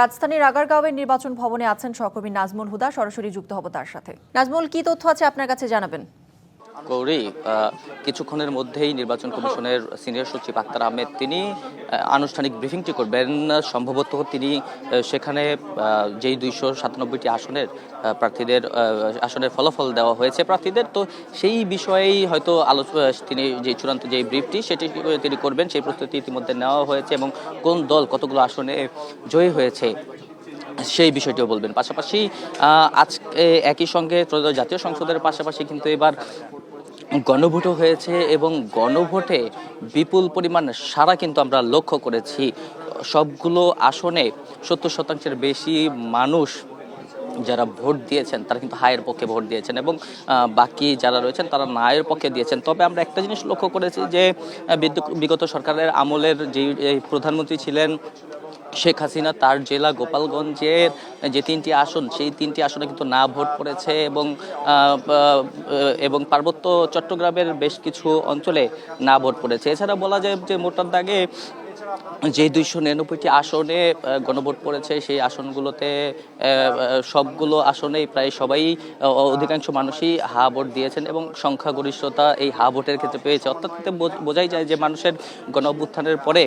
রাজধানীর আগারগাঁওয়ের নির্বাচন ভবনে আছেন সহকর্মী নাজমুল হুদা। সরাসরি যুক্ত হব তার সাথে। নাজমুল, কি তথ্য আছে আপনার কাছে জানাবেন? গৌরী, কিছুক্ষণের মধ্যেই নির্বাচন কমিশনের সিনিয়র সচিব আক্তার আহমেদ তিনি আনুষ্ঠানিক ব্রিফিংটি করবেন। সম্ভবত তিনি সেখানে যেই 297টি আসনের প্রার্থীদের আসনের ফলাফল দেওয়া হয়েছে প্রার্থীদের, তো সেই বিষয়েই হয়তো তিনি যে চূড়ান্ত যে ব্রিফটি সেটি তিনি করবেন। সেই প্রস্তুতি ইতিমধ্যে নেওয়া হয়েছে এবং কোন দল কতগুলো আসনে জয়ী হয়েছে সেই বিষয়টিও বলবেন। পাশাপাশি আজকে একই সঙ্গে ত্রয়োদশ জাতীয় সংসদের পাশাপাশি কিন্তু এবার গণভোটও হয়েছে এবং গণভোটে বিপুল পরিমাণ সাড়া কিন্তু আমরা লক্ষ্য করেছি। সবগুলো আসনে 70% বেশি মানুষ যারা ভোট দিয়েছেন তারা কিন্তু হায়ের পক্ষে ভোট দিয়েছেন এবং বাকি যারা রয়েছেন তারা নায়ের পক্ষে দিয়েছেন। তবে আমরা একটা জিনিস লক্ষ্য করেছি যে বিগত সরকারের আমলের যে প্রধানমন্ত্রী ছিলেন শেখ হাসিনা, তার জেলা গোপালগঞ্জের যে 3টি আসন, সেই 3টি আসনে কিন্তু না ভোট পড়েছে এবং পার্বত্য চট্টগ্রামের বেশ কিছু অঞ্চলে না ভোট পড়েছে। এছাড়া বলা যায় যে মোটার দাগে যে 299টি আসনে গণভোট পড়েছে সেই আসনগুলোতে সবগুলো আসনেই প্রায় সবাই অধিকাংশ মানুষই হা ভোট দিয়েছেন এবং সংখ্যাগরিষ্ঠতা এই হা ভোটের ক্ষেত্রে পেয়েছে। অর্থাৎ বোঝাই যায় যে মানুষের গণ অভ্যুত্থানের পরে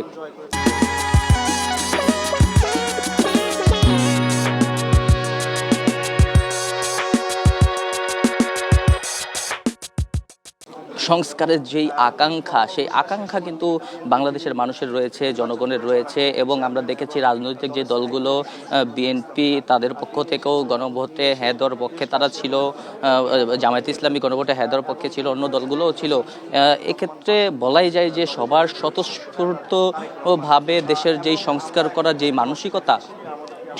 সংস্কারের যেই আকাঙ্ক্ষা, সেই আকাঙ্ক্ষা কিন্তু বাংলাদেশের মানুষের রয়েছে, জনগণের রয়েছে। এবং আমরা দেখেছি রাজনৈতিক যে দলগুলো, বিএনপি তাদের পক্ষ থেকেও গণভোটে হ্যাঁ দেওয়ার পক্ষে তারা ছিল, জামায়াতে ইসলামী গণভোটে হ্যাঁ দেওয়ার পক্ষে ছিল, অন্য দলগুলোও ছিল। এক্ষেত্রে বলাই যায় যে সবার স্বতঃস্ফূর্তভাবে দেশের যেই সংস্কার করার যেই মানসিকতা,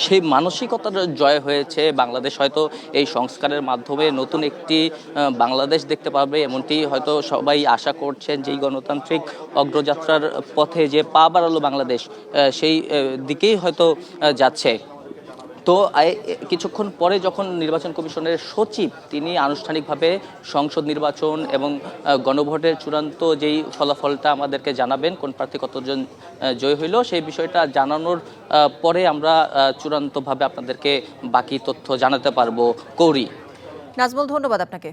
সেই মানসিকতার জয় হয়েছে। বাংলাদেশ হয়তো এই সংস্কারের মাধ্যমে নতুন একটি বাংলাদেশ দেখতে পাবে, এমনটি হয়তো সবাই আশা করছেন। যেই গণতান্ত্রিক অগ্রযাত্রার পথে যে পা বাড়ালো বাংলাদেশ, সেই দিকেই হয়তো যাচ্ছে। তো কিছুক্ষণ পরে যখন নির্বাচন কমিশনের সচিব তিনি আনুষ্ঠানিকভাবে সংসদ নির্বাচন এবং গণভোটের চূড়ান্ত যেই ফলাফলটা আমাদেরকে জানাবেন, কোন প্রার্থী কতজন জয়ী হইল, সেই বিষয়টা জানানোর পরে আমরা চূড়ান্তভাবে আপনাদেরকে বাকি তথ্য জানাতে পারবো। কৌরি। নাজমুল, ধন্যবাদ আপনাকে।